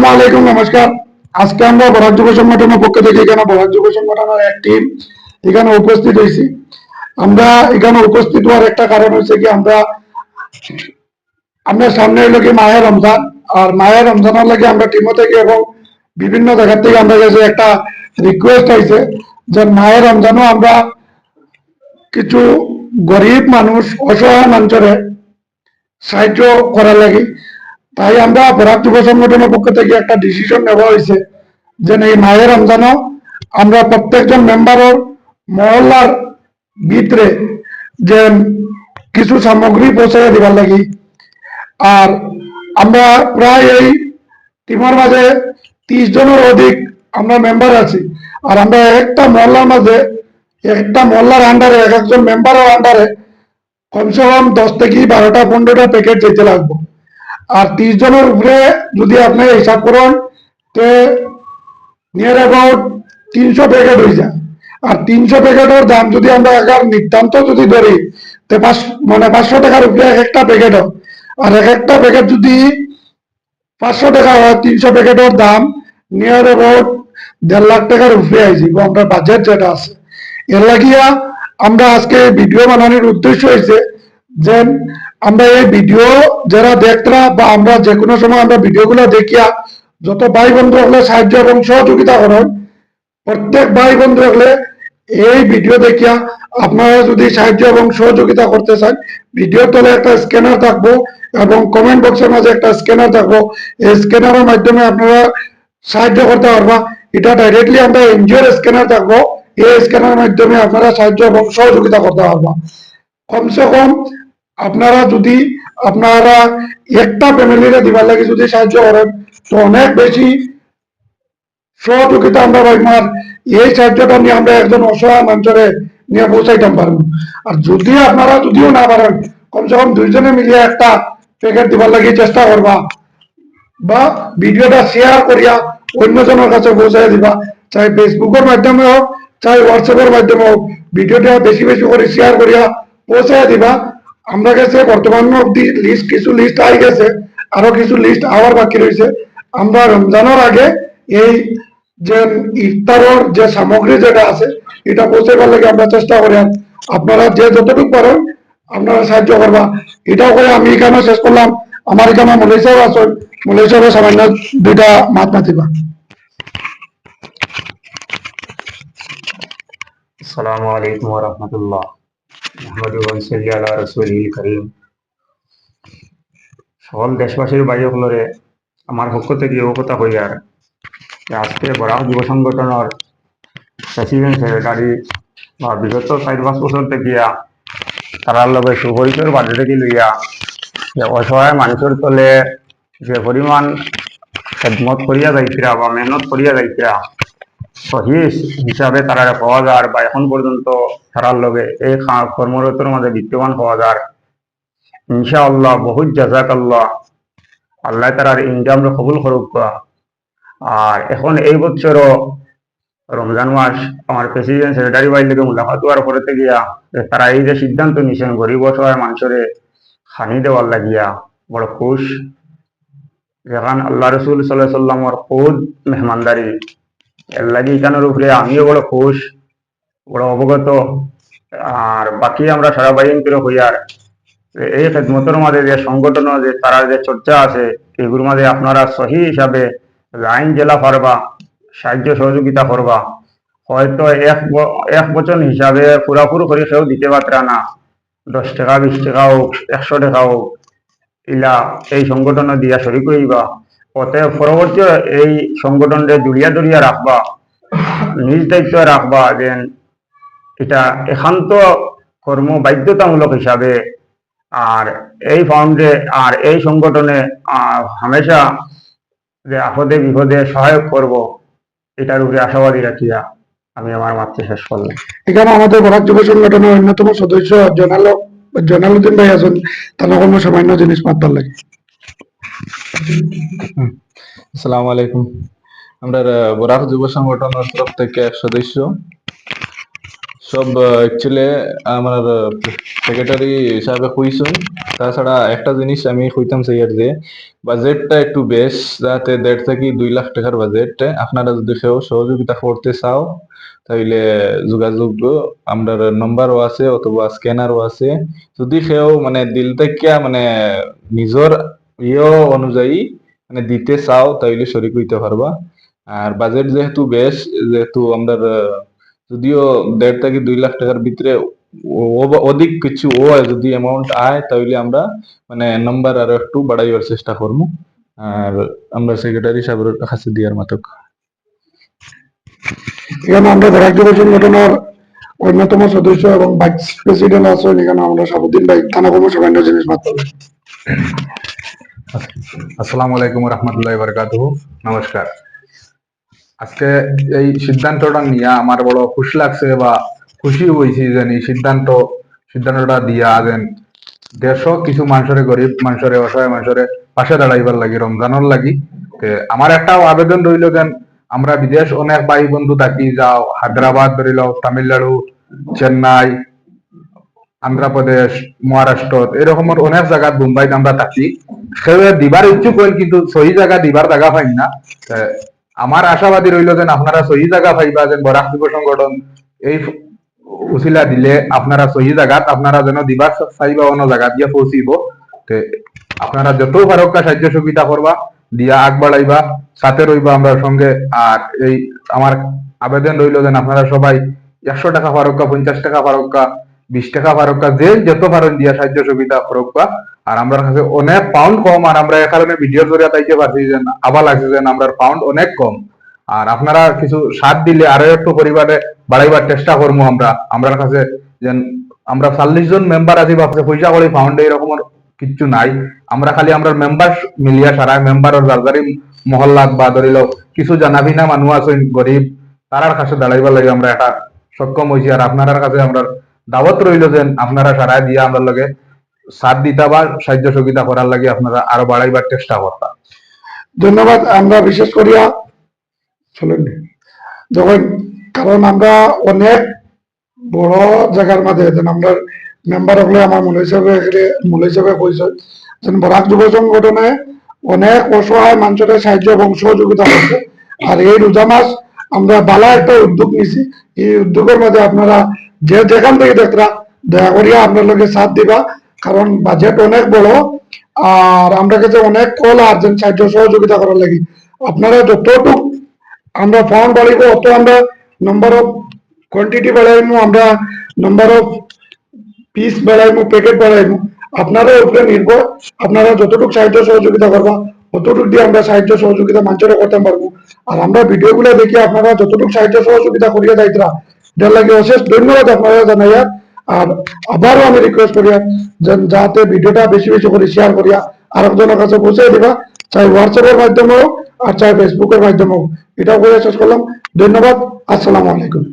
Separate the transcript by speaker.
Speaker 1: আসসালামু আলাইকুম, নমস্কার। আজকে আমরা বরাক যুব সংগঠনের পক্ষ থেকে এখানে বরাক যুব সংগঠনের এক টিম এখানে উপস্থিত হয়েছি। আমরা এখানে উপস্থিত হওয়ার একটা কারণ হচ্ছে কি, আমরা আমরা সামনে হইল কি মাহে রমজান। আর মাহে রমজানের লাগে আমরা টিমও থেকে এবং বিভিন্ন জায়গা থেকে আমরা কাছে একটা রিকোয়েস্ট হয়েছে যে মাহে রমজানও আমরা কিছু গরিব মানুষ, অসহায় মানুষের সাহায্য করার লাগে। তাই আমরা বরাক যুব সংগঠনের পক্ষ থেকে একটা ডিসিশন নেওয়া হয়েছে যে এই মায়ের রমজানও আমরা প্রত্যেকজন মেম্বারের মহল্লার ভিতরে যে কিছু সামগ্রী পৌঁছে দিবার লাগি। আর আমরা প্রায় এই টিমের মাঝে 30 জনের অধিক আমরা মেম্বার আছি। আর আমরা একটা মহল্লার মাঝে, একটা মহল্লার আন্ডারে এক একজন মেম্বারের আন্ডারে কমসে কম 10 থেকে 12টা 15টা প্যাকেট যেতে লাগবে। আর 30 জনের উপরে যদি আপনি হিসাব করেন তো নিয়ার অ্যাবাউট 300 প্যাকেট হয়ে যায়। আর 300 প্যাকেটের দাম যদি আমরা একবার নিতান্ত যদি ধরি তো 500 টাকার উপরে এক একটা প্যাকেট। আর এক একটা প্যাকেট যদি 500 টাকা হয়, 300 প্যাকেটের দাম নিয়ার অ্যাবাউট 1.5 লাখ টাকার উপরে আইছি আমরা বাজেট যেটা আছে। এর লাগিয়া আমরা আজকে ভিডিও বানানোর উদ্দেশ্য হয়েছে যে আমরা এই ভিডিও যারা দেখতরা বা আমরা যে কোনো সময় আমরা ভিডিওগুলো দেখিয়া যত ভাই বন্ধু হলে সাহায্য এবং সহযোগিতা করেন, প্রত্যেক ভাই বন্ধু হলে এই ভিডিও দেখিয়া আপনারা যদি সাহায্য এবং সহযোগিতা করতে চান, ভিডিওর তলে একটা স্ক্যানার থাকবো এবং কমেন্ট বক্সের মাঝে একটা স্ক্যানার থাকবো। এই স্ক্যানারের মাধ্যমে আপনারা সাহায্য করতে পারবা। এটা ডাইরেক্টলি আমরা এনজিওর স্ক্যানার থাকবো, এই স্ক্যানারের মাধ্যমে আপনারা সাহায্য এবং সহযোগিতা করতে পারবা। কমসে কম আপনারা যদি আপনারা একটা ফ্যামিলিরে দিবার লাগে যদি সাহায্য করেন তো অনেক বেশি সহযোগিতা আমরা পাইমার। এই সাহায্যটা নিয়ে আমরা একজন অসহায় মানুষের নিয়ে পৌঁছাইতাম পারবো। আর যদি আপনারা যদিও না পারেন কমসে কম 2 জনে মিলিয়ে একটা প্যাকেট দিবার লাগে চেষ্টা করবা, বা ভিডিওটা শেয়ার করিয়া অন্যজনের কাছে পৌঁছাই দিবা। চাই ফেসবুকের মাধ্যমে হোক, চাই হোয়াটসঅ্যাপের মাধ্যমে হোক, ভিডিওটা বেশি বেশি করে শেয়ার করিয়া পৌঁছাই দিবা। আমরা কাছে বর্তমান অব্দি কিছু লিস্ট আই গেছে, আরো কিছু লিস্ট আবার বাকি রয়েছে। আমরা রমজানের আগে এই যে ইফতারের যে সামগ্রী যেটা আছে এটা পৌঁছাবার লাগে আমরা চেষ্টা করি। আপনারা যে যতটুকু পারেন আপনারা সাহায্য করবা। এটাও করে আমি এখানে শেষ করলাম। আমার এখানে মৌলী সাহেব আছেন, মৌলী সাহেবের সামান্য 2টা মাত মাতিবা।
Speaker 2: আসসালামু আলাইকুম ওয়া রাহমাতুল্লাহ। মুহাম্মাদুর রাসূলুল্লাহ আলা রাসূলিল কারীম। সকল দেশবাসীর ভাই সকলরে আমার পক্ষ থেকে ও কথা কইয়ার আজকে বরাক যুব সংগঠনের প্রেসিডেন্ট সেক্রেটারি বা বিগত 4-5 বছর থেকে তারার লগে সুপরিচয় বাড়ি থেকে লইয়া যে অসহায় মানুষের তলে যে পরিমাণ খেদমত করিয়া যাইছিরা বা মেহনত করিয়া যাইছিরা সহি হিসাবে তারা পাওয়া যায় বা এখন পর্যন্ত তারার লগে এই কর্মরতর মাঝে বিদ্যমান পাওয়া যায়। ইনশাআল্লাহ বহুত জাযাকাল্লাহ, আল্লাহ তারার ইনকাম কবুল করুক। আর এখন এই বছরও রমজান মাস আমার প্রেসিডেন্ট সেক্রেটারি ভাই থেকে মুলাকাত হওয়ার পরে গিয়া তারা এই যে সিদ্ধান্ত নিছেন গরিব অসহায় মানুষের খানি দেওয়ার লাগিয়া বড় খুশ। যেখান আল্লাহ রসুল সাল্লাল্লাহু আলাইহি সাল্লামর খুদ মেহমানদারি এর লাগি এখানের উপরে আমিও বড় খুশ, বড় অবগত। আর বাকি আমরা সারা বাইরে হইয়ার এই খেদমতের মাঝে যে সংগঠন যে তারা যে চর্চা আছে এগুলোর মাঝে আপনারা সহি হিসাবে লাইন জেলা পারবা সাহায্য সহযোগিতা করবা। হয়তো এক বচন হিসাবে পুরাপুরি করে কেউ দিতে পারতরা না, 10 টাকা 20 টাকা হোক 100 টাকা হোক, ইলা এই সংগঠনে দিয়া শরিক হইবা। অতএব পরবর্তী এই সংগঠনকে জড়িয়া জড়িয়া রাখবা, নিজ দায়িত্ব রাখবা যে এটা একান্ত কর্ম বাধ্যতামূলক হিসাবে। আর এই ফাউন্ডে আর এই সংগঠনে হামেশা যে আপদে বিপদে সহায়ক করব এটার উপরে আশাবাদী রাখিয়া আমি আমার মাতৃ শেষ করলাম।
Speaker 1: এখানে আমাদের বরাক যুব সংগঠনের অন্যতম সদস্য জয়নালউদ্দিন ভাই আছেন, তারা কোনো সামান্য জিনিস মাতবার লাগে।
Speaker 3: আসসালামু আলাইকুম। আমরা বরাক যুব সংগঠনের তরফ থেকে এক সদস্য সব অ্যাকচুয়ালি আমার সেক্রেটারি হিসাবে কইছেন। তাছাড়া একটা জিনিস আমি কইতাম চাই আর যে বাজেটটা একটু বেশ, যাতে 1.5 থেকে 2 লাখ টাকার বাজেট আপনারা যদি কেউ সহযোগিতা করতে চাও তাইলে যোগাযোগ, আমরা নম্বরও আছে অথবা স্ক্যানারও আছে। যদি কেউ মানে দিল থেকে মানে নিজের অনুযায়ী মানে দিতে চাও তাইলে শরিক হইতে পারবা। আর বাজেট যেহেতু বেশ, যেহেতু আমরা যদিও 1.5 থেকে 2 লাখ টাকার ভিতরে অধিক কিছু যদি অ্যামাউন্ট আয় তাহলে আমরা মানে নাম্বার আরো একটু বাড়াইবার চেষ্টা করবো। আর আমরা সেক্রেটারি সাহেবের কাছে দিয়ার মাতক।
Speaker 1: এখানে আমরা বরাক যুব সংগঠনের অন্যতম সদস্য এবং ভাইস প্রেসিডেন্ট আছেন, এখানে আমরা সাবুদ্দিন ভাই থানা কর্মসভান্য জিনিস মাত্র।
Speaker 4: আসসালামু আলাইকুম রহমতুল্লাহ বারকাতুহু। নমস্কার। আজকে এই সিদ্ধান্তটা নিয়ে আমার বড় খুশি লাগছে বা খুশি হয়েছি যে এই সিদ্ধান্তটা দিয়া যেন দেশ কিছু মানুষের, গরিব মানুষের, অসহায় মানুষের পাশে দাঁড়াইবার লাগি, রমজানের লাগি। আমার একটা আবেদন রইল যেন আমরা বিদেশ অনেক ভাই বন্ধু থাকি, যাও হায়দ্রাবাদ ধরিল, তামিলনাড়ু, চেন্নাই, আন্ধ্রপ্রদেশ, মহারাষ্ট্র, এরকমের অনেক জায়গা, মুম্বাইতে আমরা থাকি। সেও দিবার ইচ্ছুক হইল কিন্তু সহি জায়গা দিবার জায়গা পাই না। আমার আশাবাদী রইল যেন আপনারা সহি জায়গা পাইবা, যেন বরাক যুব সংগঠন এই উচিলা দিলে আপনারা সহি জায়গাত আপনারা যেন দিবার চাইবা, অন্য জায়গা দিয়ে পৌঁছিব। আপনারা যত ফারক্কা সাহায্য সুবিধা করবা দিয়া আগ বাড়াইবা, সাথে রইবা আমরা সঙ্গে। আর এই আমার আবেদন রইল যেন আপনারা সবাই 100 টাকা ফারক্কা, 50 টাকা ফারক্কা, 20 টাকা ফারক্কা, যে যত পারেন দিয়া সাহায্য সুবিধা ফারক্কা। আর আমরা কাছে অনেক পাউন্ড কম, আর আমরা এ কারণে ভিডিও জরিয়া তাইতে পারছি যেন আবার লাগছে যেন আমরা পাউন্ড অনেক কম। আর আপনারা কিছু সাথ দিলে আরো একটু পরিবারে বাড়াইবার চেষ্টা করবো আমরা। আমরা কাছে যেন আমরা 40 জন মেম্বার আছি, ভাবছে পয়সা করে ফাউন্ডে এরকম কিচ্ছু নাই। আমরা খালি আমরা মেম্বার মিলিয়া সারা মেম্বারের জারজারি মহল্লাত বা ধরিল কিছু জানাবিনা মানুষ আছেন গরিব, তারার কাছে দাঁড়াইবার লাগে আমরা একটা সক্ষম হয়েছি। আর আপনার কাছে আমরা দাওয়াত রইল যেন আপনারা সারাই দিয়ে আমরা লগে সাথ দিতা বা সাহায্য সুবিধা করার লাগে আপনারা আরো বাড়াইবার চেষ্টা করতা।
Speaker 1: ধন্যবাদ। আমরা বিশেষ করিয়া চলেন যখন, কারণ আমরা অনেক বড় জায়গার মাঝে যেন আমরা মেম্বার হলে আমার মূল হিসাবে কইছে যেন বরাক যুব সংগঠনে অনেক অসহায় মানুষের সাহায্য এবং সহযোগিতা করছে। আর এই রোজা মাস আমরা বালা একটা উদ্যোগ নিছি। এই উদ্যোগের মাঝে আপনারা যে যেখান থেকে দেখরা দয়া করিয়া আপনার লোকে সাথ দিবা, কারণ বাজেট অনেক বড়। আর আমরা কাছে অনেক কল আর যেন সাহায্য সহযোগিতা করার লাগি আপনারা যতটুকু আমরা ফান্ড বাড়াইব অত আমরা নম্বর অফ কোয়ান্টিটি বাড়াইমু, আমরা নম্বর অফ পিস বাড়াইমু, প্যাকেট বাড়াইমু। আপনারা উপরে নির্ভর, আপনারা যতটুকু সাহায্য সহযোগিতা করবা অতটুকু দিয়ে আমরা সাহায্য সহযোগিতা মানুষের করতে পারবো। আর আমরা ভিডিও গুলো দেখি আপনারা যতটুকু সাহায্য সহযোগিতা করিয়া যাইতরা, যার লাগে অশেষ ধন্যবাদ আপনারা জানাইয়া। আর আবারও আমি রিকোয়েস্ট করিয়া যাতে ভিডিওটা বেশি বেশি করে শেয়ার করিয়া আরেকজনের কাছে পৌঁছে দিবা, চাই হোয়াটসঅ্যাপের মাধ্যমে হোক আর চাই ফেসবুকের মাধ্যমে হোক। এটাও করে শেষ করলাম। ধন্যবাদ। আসসালামু আলাইকুম।